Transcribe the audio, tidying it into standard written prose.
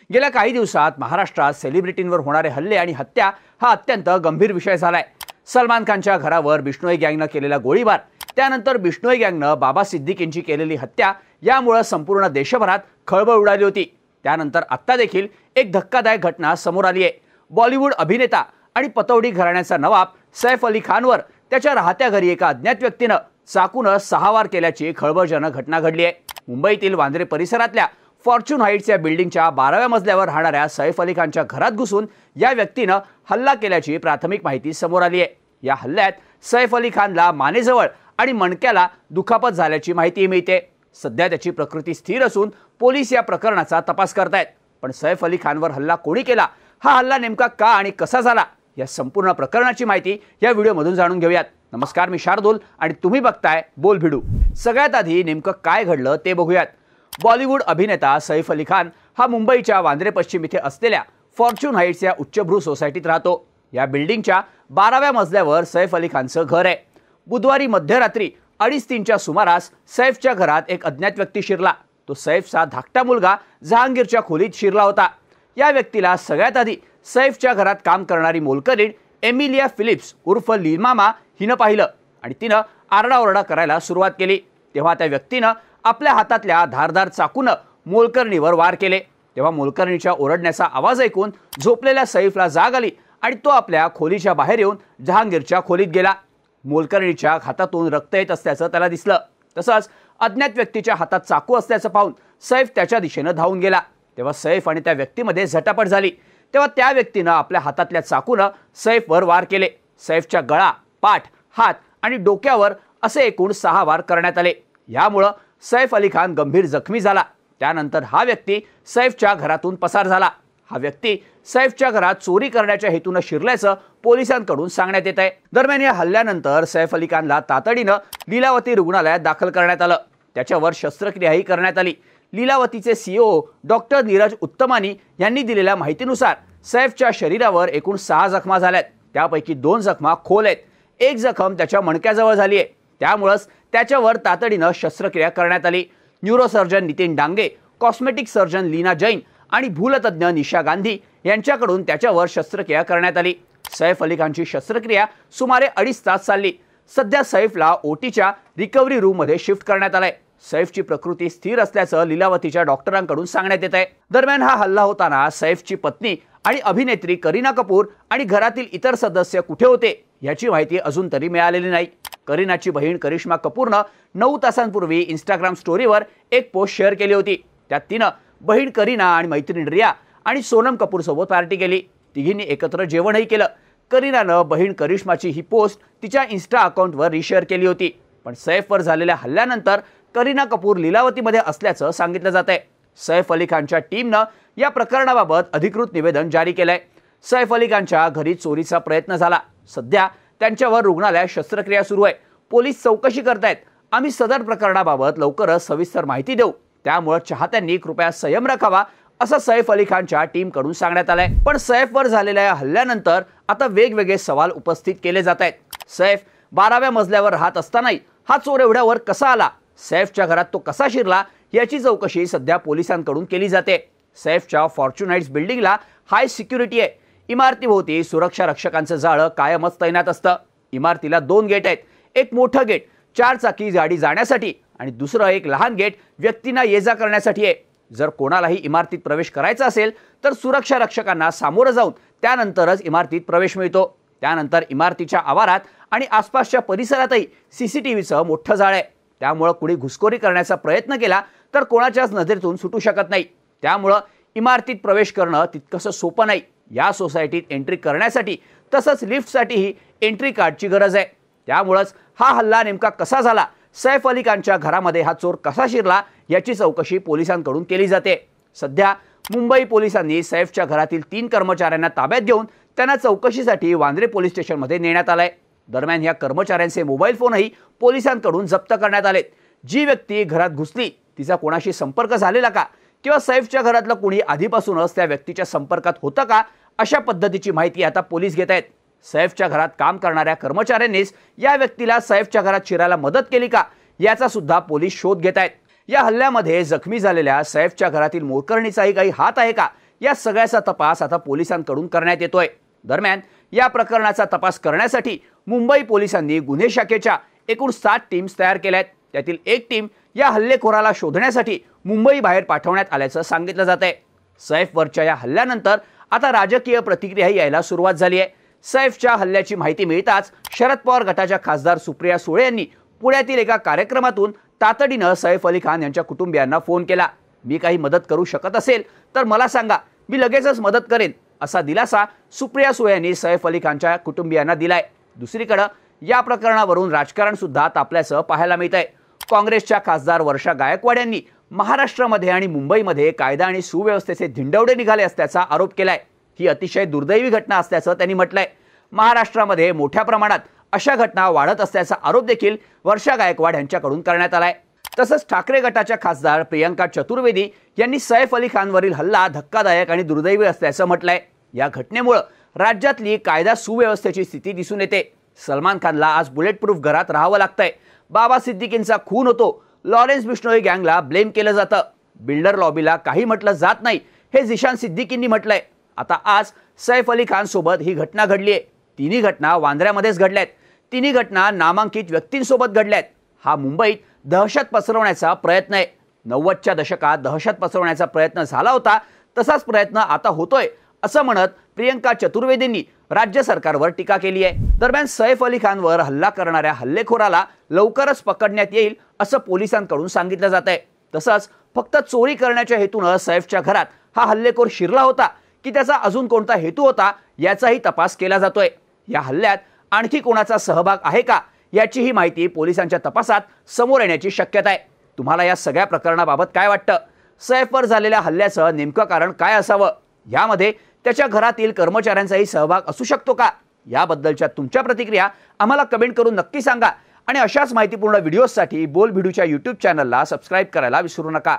गेल्या काही दिवसात महाराष्ट्रात सेलिब्रिटींवर होणारे हल्ले आणि हत्या हा अत्यंत गंभीर विषय झालाय। सलमान खानच्या घरावर बिश्नोई गँगने केलेला गोळीबार, त्यानंतर बिश्नोई गँगने बाबा सिद्दीकींची केलेली हत्या यामुळे संपूर्ण देशभरात खळबळ उडाली होती। त्यानंतर आता देखील एक धक्कादायक घटना समोर आली आहे। बॉलिवूड अभिनेता आणि पतौडी घराण्याचा नवाब सैफ अली खानवर त्याच्या राहत्या घरी एका अज्ञात व्यक्तीने चाकूने 6 वार केल्याची खळबळजनक घटना घडली आहे। मुंबईतील वांद्रे परिसरातल्या फॉर्च्यून हाइट्स या बिल्डिंगच्या 12व्या मजल्यावर राहणाऱ्या सैफ अली खानच्या घरात घुसून या व्यक्तीने हल्ला केल्याची प्राथमिक माहिती समोर आली आहे। या हल्ल्यात सैफ अली खानला मानेजवळ आणि मणक्याला दुखापत झाल्याची माहिती मिळते। सध्या त्याची प्रकृती स्थिर असून पोलीस या प्रकरणाचा तपास करतायत। पण सैफ अली खानवर हल्ला कोणी केला, हा हल्ला नेमका का आणि कसा झाला, या संपूर्ण प्रकरणाची माहिती या व्हिडिओमधून जाणून घेऊयात। नमस्कार, मी शार्दूल आणि तुम्ही बघताय बोल भिडू। सगळ्यात आधी नेमकं काय घडलं ते बघूयात। बॉलिवूड अभिनेता सैफ अली खान हा मुंबईच्या वांद्रे पश्चिम इथे असलेल्या फॉर्च्यून हाइट्स या उच्चभ्रू सोसायटीत राहतो। या बिल्डिंगच्या 12व्या मजल्यावर सैफ अली खानचं घर आहे। बुधवारी मध्यरात्री 2:30च्या सुमारास सैफच्या घरात एक अज्ञात व्यक्ती शिरला। तो सैफचा धाकटा मुलगा जहांगीरच्या खोलीत शिरला होता। या व्यक्तीला सगळ्यात आधी सैफच्या घरात काम करणारी मोलकरीण एमिलिया फिलिप्स उर्फ लीमामा हिनं पाहिलं आणि तिनं आरडाओरडा करायला सुरुवात केली। तेव्हा त्या व्यक्तीनं आपल्या हातातल्या धारदार चाकूने मोलकरणीवर वार केले। तेव्हा मोलकरणीच्या ओरडण्याचा आवाज ऐकून झोपलेल्या सैफला जाग आली आणि तो आपल्या खोलीच्या बाहेर येऊन जहांगीरच्या खोलीत गेला। मोलकरणीच्या हातातून रक्त येत असल्याचं त्याला दिसलं। तसंच अज्ञात व्यक्तीच्या हातात चाकू असल्याचं पाहून सैफ त्याच्या दिशेने धावून गेला। तेव्हा सैफ आणि त्या व्यक्तीमध्ये झटापट झाली। तेव्हा त्या व्यक्तीने आपल्या हातातल्या चाकूने सैफवर वार केले। सैफच्या गळा, पाठ, हात आणि डोक्यावर असे एकूण 6 वार करण्यात आले। यामुळे सैफ अली खान गंभीर जखमी झाला। त्यानंतर हा व्यक्ती सैफच्या घरातून पसार झाला। हा व्यक्ती सैफच्या घरात चोरी करण्याच्या हेतूने शिरल्याचं पोलिसांकडून सांगण्यात येत आहे। दरम्यान या हल्ल्यानंतर सैफ अली खानला तातडीने लीलावती रुग्णालयात दाखल करण्यात आलं। त्याच्यावर शस्त्रक्रियाही करण्यात आली। लीलावतीचे सीईओ डॉक्टर नीरज उत्तमानी यांनी दिलेल्या माहितीनुसार सैफच्या शरीरावर एकूण 6 जखमा झाल्यात। त्यापैकी 2 जखमा खोल आहेत। एक जखम त्याच्या मणक्याजवळ झाली आहे। त्यामुळेच त्याच्यावर तातडीने शस्त्रक्रिया करण्यात आली। Neurosurgeon Nitin Dange, cosmetic surgeon Leena Jain आणि भूलतज्ञ निशा गांधी यांच्याकडून त्याच्यावर शस्त्रक्रिया करण्यात आली। सैफ अली खानची शस्त्रक्रिया सुमारे 2.5 तास चालली। सध्या सैफला ओटीच्या रिकव्हरी रूममध्ये शिफ्ट करण्यात आलंय। सैफची प्रकृती स्थिर असल्याचं लीलावतीच्या डॉक्टरांकडून सांगण्यात येत आहे। दरम्यान हा हल्ला होताना सैफची पत्नी आणि अभिनेत्री करीना कपूर आणि घरातील इतर सदस्य कुठे होते याची माहिती अजून तरी मिळालेली नाही। करीनाची बहीण करिश्मा कपूरने 9 तासांपूर्वी इंस्टाग्राम स्टोरीवर एक पोस्ट शेअर केली होती। त्यात तिनं बहीण करीना आणि मैत्रीण रिया आणि सोनम कपूर सोबत पार्टी केली। तिघींनी एकत्र जेवणही केलं। करीनानं बहीण करिश्माची ही पोस्ट तिच्या इन्स्टा अकाउंटवर रिशेअर केली होती। पण सैफवर झालेल्या हल्ल्यानंतर करीना कपूर लीलावतीमध्ये असल्याचं सांगितलं जात आहे। सैफ अली खानच्या टीमनं या प्रकरणाबाबत अधिकृत निवेदन जारी केलंय। सैफ अली खानच्या घरी चोरीचा प्रयत्न झाला। सध्या त्यांच्यावर रुग्णालयात शस्त्रक्रिया सुरू आहे। पोलीस चौकशी करतायत। आम्ही सदर प्रकरणाबाबत लवकरच सविस्तर माहिती देऊ, त्यामुळे चाहत्यांनी कृपया संयम राखावा असं सैफ अली खानच्या टीमकडून सांगण्यात आलंय। पण सैफवर झालेल्या या हल्ल्यानंतर आता वेगवेगळे सवाल उपस्थित केले जात आहेत। सैफ 12व्या मजल्यावर राहत असतानाही हा चोर एवढ्यावर कसा आला, सैफच्या घरात तो कसा शिरला याची चौकशी सध्या पोलिसांकडून केली जाते। सैफच्या फॉर्च्यून हाइट्स बिल्डिंगला हाय सिक्युरिटी आहे। इमारतीभोवती सुरक्षा रक्षकांचं जाळं कायमच तैनात असतं। इमारतीला 2 गेट आहेत। एक मोठं गेट 4 चाकी गाडी जाण्यासाठी आणि दुसरं एक लहान गेट व्यक्तींना ये-जा करण्यासाठी आहे। जर कोणालाही इमारतीत प्रवेश करायचा असेल तर सुरक्षा रक्षकांना सामोरं जाऊन त्यानंतरच इमारतीत प्रवेश मिळतो। त्यानंतर इमारतीच्या आवारात आणि आसपासच्या परिसरातही सीसीटीव्हीचं मोठं जाळं आहे। त्यामुळे कुणी घुसखोरी करण्याचा प्रयत्न केला तर कोणाच्याच नजरेतून सुटू शकत नाही। त्यामुळे इमारतीत प्रवेश करणं तितकंसं सोपं नाही। या सोसायटीत एंट्री करण्यासाठी तसंच लिफ्टसाठीही एंट्री कार्डची गरज आहे। त्यामुळेच हा हल्ला नेमका कसा झाला, सैफ अली खानच्या घरामध्ये हा चोर कसा शिरला याची चौकशी पोलिसांकडून केली जाते। सध्या मुंबई पोलिसांनी सैफच्या घरातील 3 कर्मचाऱ्यांना ताब्यात घेऊन त्यांना चौकशीसाठी वांद्रे पोलीस स्टेशनमध्ये नेण्यात आलंय। दरम्यान या कर्मचाऱ्यांचे मोबाईल फोनही पोलिसांकडून जप्त करण्यात आलेत। जी व्यक्ती घरात घुसली तिचा कोणाशी संपर्क झालेला का किंवा सैफच्या घरातलं कोणी आधीपासूनच त्या व्यक्तीच्या संपर्कात होतं का, अशा पद्धतीची माहिती आता पोलीस घेत आहेत। सैफच्या घरात काम करणाऱ्या कर्मचाऱ्यांनीच या व्यक्तीला सैफच्या घरात शिरायला मदत केली का याचा सुद्धा पोलीस शोध घेत आहेत। या हल्ल्यामध्ये जखमी झालेल्या सैफच्या घरातील मोलकरणीचाही काही हात आहे का या सगळ्याचा तपास आता पोलिसांकडून करण्यात येतोय। दरम्यान या प्रकरणाचा तपास करण्यासाठी मुंबई पोलिसांनी गुन्हे शाखेच्या एकूण 7 टीम्स तयार केल्या आहेत। त्यातील एक टीम या हल्लेखोराला शोधण्यासाठी मुंबई बाहेर पाठवण्यात आल्याचं सांगितलं जात आहे। सैफवरच्या या हल्ल्यानंतर आता राजकीय प्रतिक्रिया यायला सुरुवात झाली आहे। सैफच्या हल्ल्याची माहिती मिळताच शरद पवार गटाच्या खासदार सुप्रिया सुळे यांनी पुण्यातील एका कार्यक्रमातून तातडीनं सैफ अली खान यांच्या कुटुंबियांना फोन केला। मी काही मदत करू शकत असेल तर मला सांगा, मी लगेचच मदत करेन, असा दिलासा सुप्रिया सुळे यांनी सैफ अली खानच्या कुटुंबियांना दिलाय। दुसरीकडे या प्रकरणावरून राजकारण सुद्धा तापल्याचं पाहायला मिळतंय। काँग्रेसच्या खासदार वर्षा गायकवाड यांनी महाराष्ट्रामध्ये आणि मुंबईमध्ये कायदा आणि सुव्यवस्थेचे धिंडवडे निघाले असल्याचा आरोप केलाय। ही अतिशय दुर्दैवी घटना असल्याचं त्यांनी म्हटलंय। महाराष्ट्रामध्ये मोठ्या प्रमाणात अशा घटना वाढत असल्याचा आरोप देखील वर्षा गायकवाड यांच्याकडून करण्यात आलाय। तसंच ठाकरे गटाच्या खासदार प्रियंका चतुर्वेदी यांनी सैफ अली खानवरील हल्ला धक्कादायक आणि दुर्दैवी असल्याचं म्हटलंय। या घटनेमुळे राज्यातली कायदा सुव्यवस्थेची स्थिती दिसून येते। सलमान खानला आज बुलेट प्रूफ घरात राहावं लागतंय। बाबा सिद्दीकींचा खून होतो, लॉरेन्स बिश्नोई गँगला ब्लेम केलं जातं, बिल्डर लॉबीला काही म्हटलं जात नाही, हे झिशान सिद्दीकींनी म्हटलंय। आता आज सैफ अली खान सोबत ही घटना घडली आहे। तिन्ही घटना वांद्र्यामध्येच घडल्यात। तिन्ही घटना नामांकित व्यक्तींसोबत घडल्यात। हा मुंबईत दहशत पसरवण्याचा प्रयत्न आहे। 90च्या दशकात दहशत पसरवण्याचा प्रयत्न झाला होता, तसाच प्रयत्न आता होतोय, असं म्हणत प्रियंका चतुर्वेदींनी राज्य सरकारवर टीका केली आहे। दरम्यान सैफ अली खानवर हल्ला करणाऱ्या हल्लेखोराला लवकरच पकडण्यात येईल असं पोलिसांकडून सांगितलं जात आहे। तसंच फक्त चोरी करण्याच्या हेतून सैफच्या घरात हा हल्लेखोर शिरला होता की त्याचा अजून कोणता हेतू होता याचाही तपास केला जातोय। या हल्ल्यात आणखी कोणाचा सहभाग आहे का याचीही माहिती पोलिसांच्या तपासात समोर येण्याची शक्यता आहे। तुम्हाला या सगळ्या प्रकरणाबाबत काय वाटतं? सैफवर झालेल्या हल्ल्याचं नेमकं कारण काय असावं? यामध्ये त्याच्या घरातील कर्मचाऱ्यांचाही सहभाग असू शकतो का? याबद्दलच्या तुमच्या प्रतिक्रिया आम्हाला कमेंट करून नक्की सांगा आणि अशाच माहितीपूर्ण व्हिडिओसाठी बोल भिडूच्या YouTube चॅनलला सबस्क्राईब करायला विसरू नका।